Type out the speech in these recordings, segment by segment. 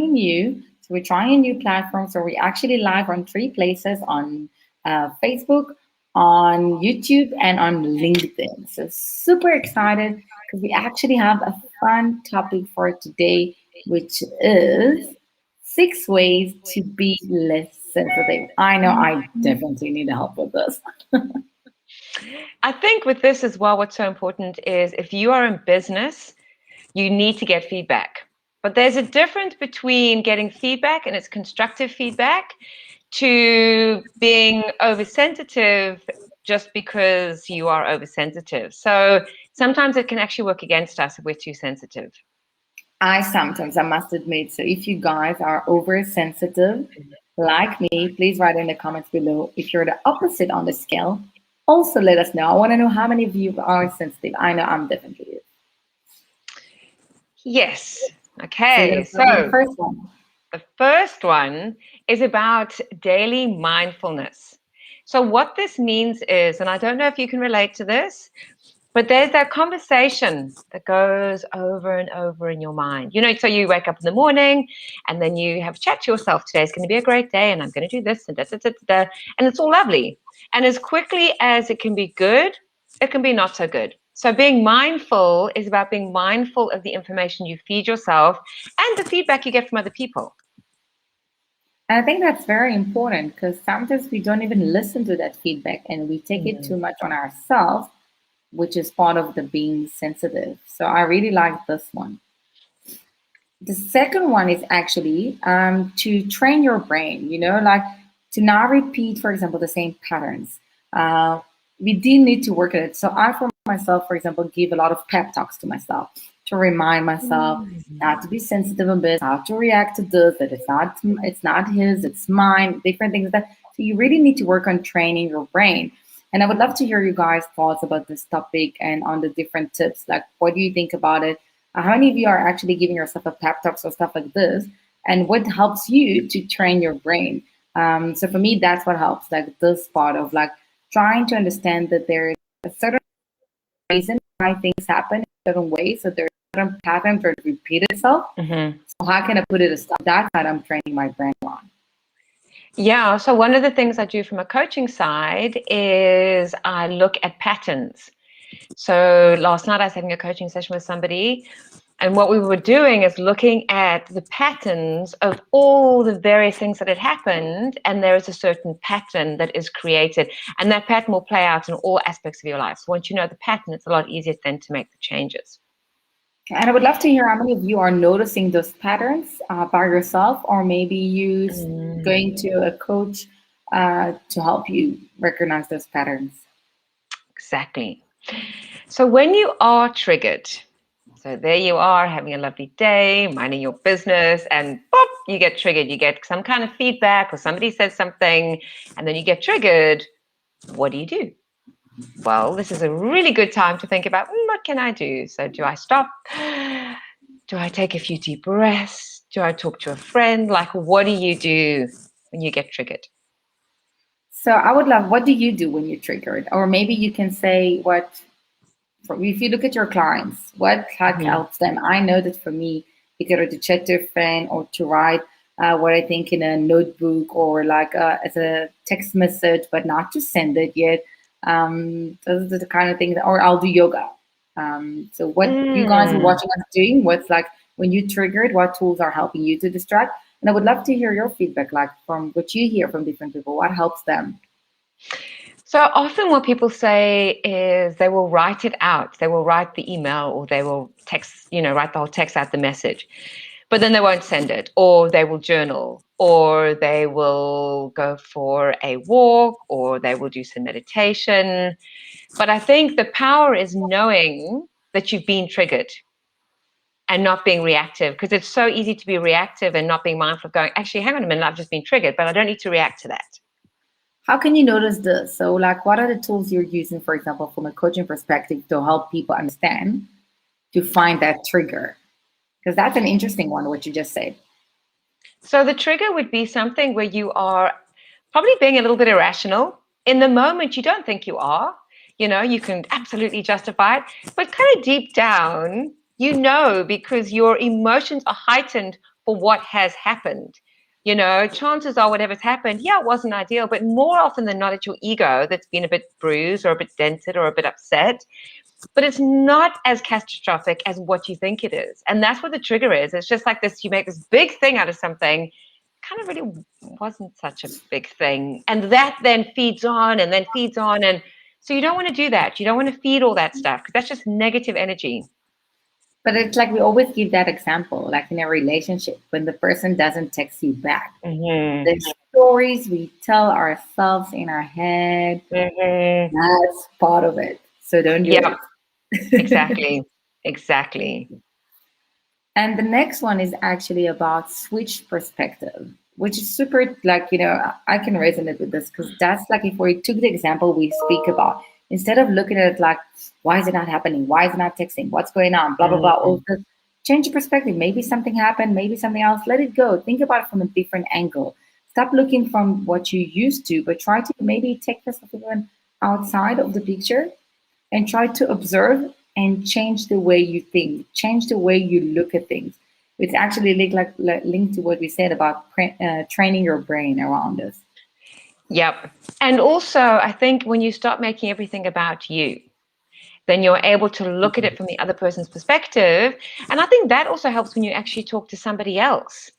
something new. So we're trying a new platform. So we're actually live on 3 places on Facebook, on YouTube, and on LinkedIn. So super excited because we actually have a fun topic for today, which is 6 ways to be less sensitive. I know I definitely need help with this. I think with this as well, what's so important is if you are in business, you need to get feedback. But there's a difference between getting feedback and it's constructive feedback to being oversensitive just because you are oversensitive. So sometimes it can actually work against us if we're too sensitive. I must admit, so if you guys are oversensitive like me, please write in the comments below. If you're the opposite on the scale, also let us know. I want to know how many of you are sensitive. I know I'm definitely. Yes. So you're Okay. gonna start with the So first one. the first one is about daily mindfulness. So what this means is, and I don't know if you can relate to this, but there's that conversation that goes over and over in your mind. You know, so you wake up in the morning and then you have a chat to yourself. Today's going to be a great day and I'm going to do this and da, da, da, da, da, and it's all lovely. And as quickly as it can be good, it can be not so good. So being mindful is about being mindful of the information you feed yourself and the feedback you get from other people. And I think that's very important because sometimes we don't even listen to that feedback and we take it too much on ourselves, which is part of the being sensitive. So I really like this one. The second one is actually to train your brain, like to not repeat, for example, the same patterns. We do need to work at it. So I, for myself, for example, give a lot of pep talks to myself to remind myself not to be sensitive a bit, how to react to this, that it's not his, it's mine, different things like that. So you really need to work on training your brain. And I would love to hear you guys' thoughts about this topic and on the different tips. Like, what do you think about it? How many of you are actually giving yourself a pep talks or stuff like this? And what helps you to train your brain? So for me, that's what helps. Like this part of like trying to understand that there is a certain reason why things happen in certain ways. So there's certain patterns that repeat itself. So how can I put it aside? That's how I'm training my brain on. Yeah, so one of the things I do from a coaching side is I look at patterns. So last night I was having a coaching session with somebody, and what we were doing is looking at the patterns of all the various things that had happened, and there is a certain pattern that is created, and that pattern will play out in all aspects of your life. So once you know the pattern, it's a lot easier then to make the changes. And I would love to hear how many of you are noticing those patterns by yourself, or maybe you going to a coach to help you recognize those patterns. Exactly. So when you are triggered, so there you are having a lovely day, minding your business, and boop, you get triggered. You get some kind of feedback or somebody says something, and then you get triggered. What do? Well, this is a really good time to think about, what can I do? So do I stop? Do I take a few deep breaths? Do I talk to a friend? Like, what do you do when you get triggered? So I would love, what do you do when you're triggered? Or maybe you can say if you look at your clients, what helps them? I know that for me, it's either to chat to a friend or to write what I think in a notebook or like as a text message, but not to send it yet. Those are the kind of things, or I'll do yoga. So what you guys are watching us doing, what's like when you triggered, what tools are helping you to distract? And I would love to hear your feedback, like from what you hear from different people, what helps them? So often what people say is they will write it out. They will write the email or they will text, write the whole text out the message, but then they won't send it, or they will journal, or they will go for a walk, or they will do some meditation. But I think the power is knowing that you've been triggered and not being reactive, because it's so easy to be reactive and not being mindful of going, actually, hang on a minute, I've just been triggered, but I don't need to react to that. How can you notice this? So like, what are the tools you're using, for example, from a coaching perspective to help people understand to find that trigger? Because that's an interesting one, what you just said. So the trigger would be something where you are probably being a little bit irrational. In the moment, you don't think you are. You can absolutely justify it, but kind of deep down, because your emotions are heightened for what has happened. Chances are whatever's happened, yeah, it wasn't ideal, but more often than not, it's your ego that's been a bit bruised or a bit dented or a bit upset. But it's not as catastrophic as what you think it is. And that's what the trigger is. It's just like this, you make this big thing out of something, kind of really wasn't such a big thing. And that then feeds on and then feeds on. And so you don't want to do that. You don't want to feed all that stuff because that's just negative energy. But it's like we always give that example, like in a relationship, when the person doesn't text you back. The stories we tell ourselves in our head, that's part of it. So don't do it. Exactly. Exactly. And the next one is actually about switch perspective, which is super, like, I can resonate with this because that's like if we took the example we speak about, instead of looking at it like, why is it not happening? Why is it not texting? What's going on? Blah, blah, blah. All this. Change your perspective. Maybe something happened, maybe something else. Let it go. Think about it from a different angle. Stop looking from what you used to, but try to maybe take yourself even outside of the picture and try to observe and change the way you think, change the way you look at things. It's actually linked to what we said about training your brain around this. Yep. And also, I think when you start making everything about you, then you're able to look at it from the other person's perspective. And I think that also helps when you actually talk to somebody else,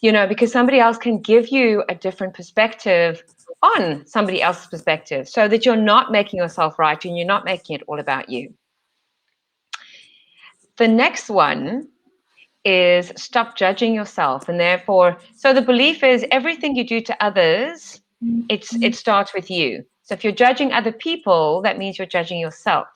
because somebody else can give you a different perspective on somebody else's perspective so that you're not making yourself right and you're not making it all about you. The next one is stop judging yourself. And therefore, so the belief is everything you do to others, it starts with you. So if you're judging other people, that means you're judging yourself.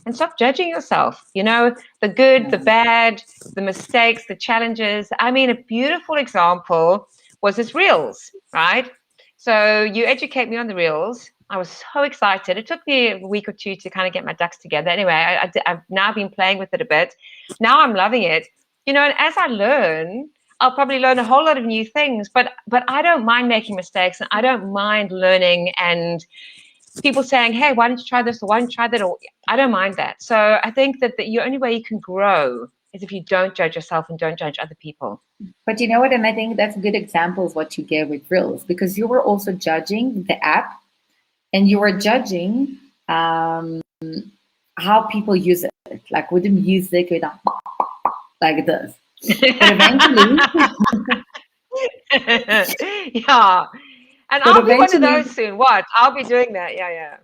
And stop judging yourself, the good, the bad, the mistakes, the challenges. I mean, a beautiful example was this Reels, right? So you educate me on the Reels. I was so excited. It took me a week or two to kind of get my ducks together. Anyway, I've now been playing with it a bit. Now I'm loving it. And as I learn, I'll probably learn a whole lot of new things, but I don't mind making mistakes and I don't mind learning and people saying, hey, why don't you try this or why don't you try that? Or I don't mind that. So I think that the only way you can grow is if you don't judge yourself and don't judge other people. But you know what? And I think that's a good example of what you gave with Reels, because you were also judging the app and you were judging how people use it, like with the music, with the like this. But eventually, yeah. And I'll be one of those soon. What? I'll be doing that. Yeah.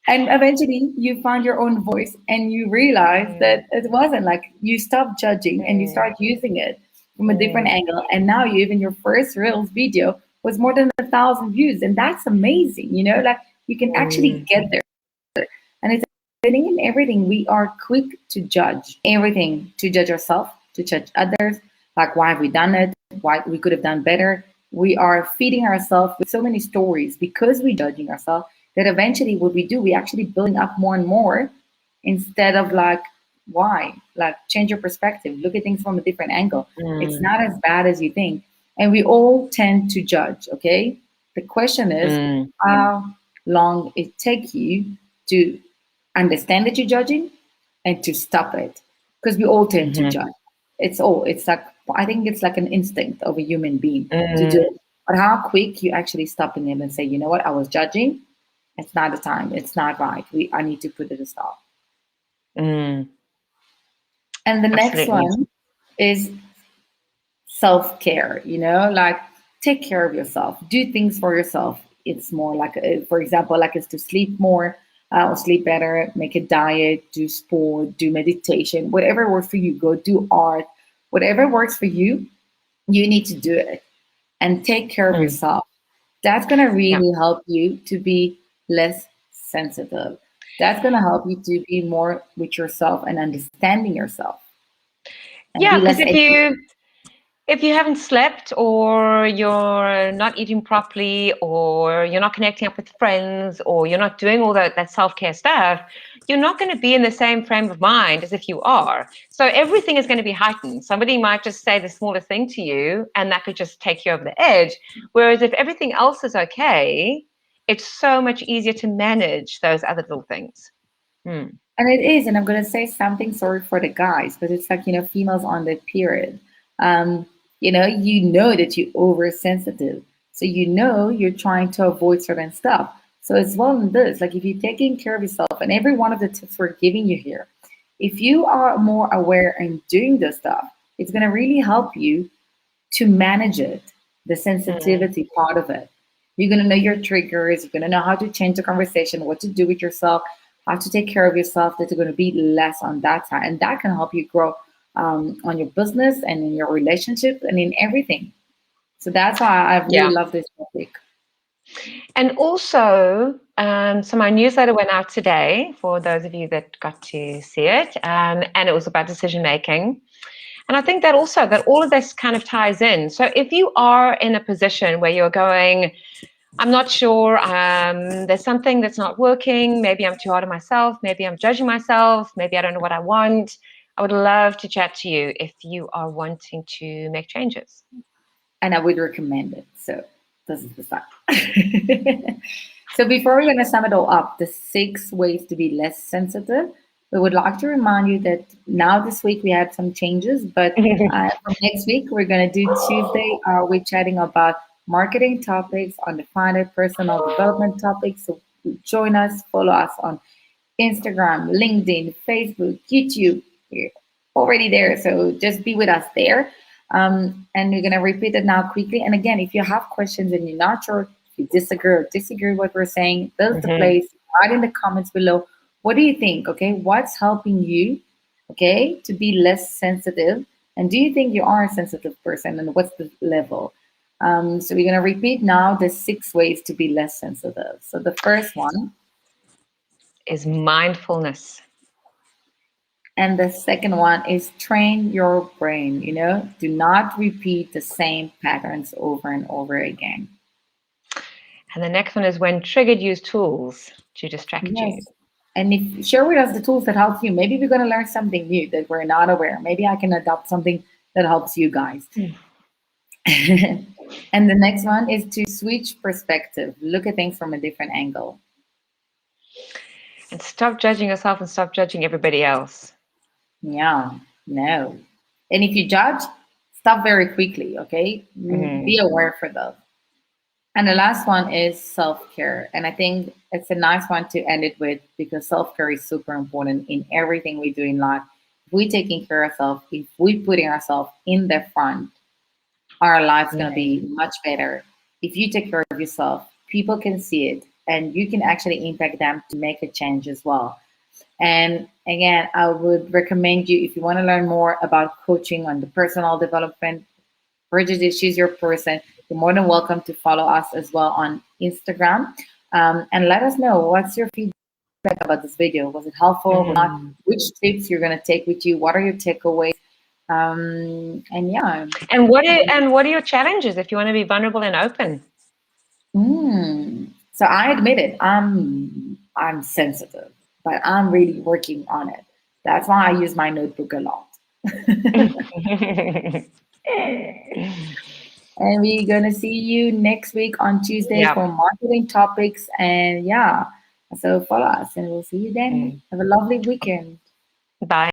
And eventually you found your own voice and you realized that it wasn't like you stopped judging and you start using it from a different angle. And now even your first Reels video was more than 1,000 views. And that's amazing. Like you can actually get there. And it's in everything. We are quick to judge everything, to judge ourselves, to judge others. Like, why have we done it? Why we could have done better. We are feeding ourselves with so many stories because we're judging ourselves that eventually what we do, we actually building up more and more instead of like, why? Like, change your perspective. Look at things from a different angle. It's not as bad as you think. And we all tend to judge, okay? The question is how long it takes you to understand that you're judging and to stop it. Because we all tend to judge. It's like, I think it's like an instinct of a human being to do it. But how quick you actually stopping it and say, you know what, I was judging. It's not the time. It's not right. I need to put it a stop. And the next one is self-care, like take care of yourself, do things for yourself. It's more like, for example, like it's to sleep more or sleep better, make a diet, do sport, do meditation, whatever works for you, go do art, whatever works for you, you need to do it and take care of yourself. That's going to really help you to be less sensitive. That's going to help you to be more with yourself and understanding yourself. And because if you haven't slept or you're not eating properly or you're not connecting up with friends or you're not doing all that self-care stuff, you're not going to be in the same frame of mind as if you are. So everything is going to be heightened. Somebody might just say the smallest thing to you and that could just take you over the edge. Whereas if everything else is okay, it's so much easier to manage those other little things. And it is, and I'm going to say something, sorry for the guys, but it's like, females on the period. You know that you're oversensitive. So you know you're trying to avoid certain stuff. So as well in this, like if you're taking care of yourself and every one of the tips we're giving you here, if you are more aware and doing this stuff, it's going to really help you to manage it, the Mm. sensitivity part of it. You're going to know your triggers, you're going to know how to change the conversation, what to do with yourself, how to take care of yourself, that you're going to be less on that side. And that can help you grow on your business and in your relationship and in everything. So that's why I really Yeah. love this topic. And also, so my newsletter went out today for those of you that got to see it, and it was about decision making. And I think that also that all of this kind of ties in. So if you are in a position where you're going, I'm not sure, there's something that's not working, maybe I'm too hard on myself, maybe I'm judging myself, maybe I don't know what I want, I would love to chat to you if you are wanting to make changes. And I would recommend it. So this is the start. So before we're going to sum it all up, the 6 ways to be less sensitive, we would like to remind you that now this week we had some changes, but from next week we're going to do Tuesday. We're chatting about marketing topics, undefined personal development topics. So join us, follow us on Instagram, LinkedIn, Facebook, YouTube. We're already there. So just be with us there. And we're going to repeat it now quickly. And again, if you have questions and you're not sure, if you disagree with what we're saying, there's the Mhm. place. Write in the comments below. What do you think? Okay. What's helping you, okay, to be less sensitive? And do you think you are a sensitive person? And what's the level? So we're going to repeat now the 6 ways to be less sensitive. So the first one. Is mindfulness. And the second one is train your brain, do not repeat the same patterns over and over again. And the next one is when triggered, use tools to distract you. Yes. And if share with us the tools that help you, maybe we're going to learn something new that we're not aware. Maybe I can adopt something that helps you guys. And the next one is to switch perspective, look at things from a different angle. And stop judging yourself and stop judging everybody else. Yeah, no. And if you judge, stop very quickly, okay? Be Mm. aware for those. And the last one is self care. And I think it's a nice one to end it with because self care is super important in everything we do in life. If we're taking care of ourselves, if we're putting ourselves in the front, our life's going to be Mm. much better. If you take care of yourself, people can see it and you can actually impact them to make a change as well. And again, I would recommend you if you want to learn more about coaching on the personal development, Bridget, she's your person. You're more than welcome to follow us as well on Instagram. And let us know what's your feedback about this video. Was it helpful? Was it not? Mm. Which tips you're going to take with you? What are your takeaways? And yeah. And what are your challenges if you want to be vulnerable and open? So I admit it. I'm sensitive, but I'm really working on it. That's why I use my notebook a lot. And we're going to see you next week on Tuesday Yeah. for marketing topics. And yeah, so follow us and we'll see you then. Mm. Have a lovely weekend. Bye.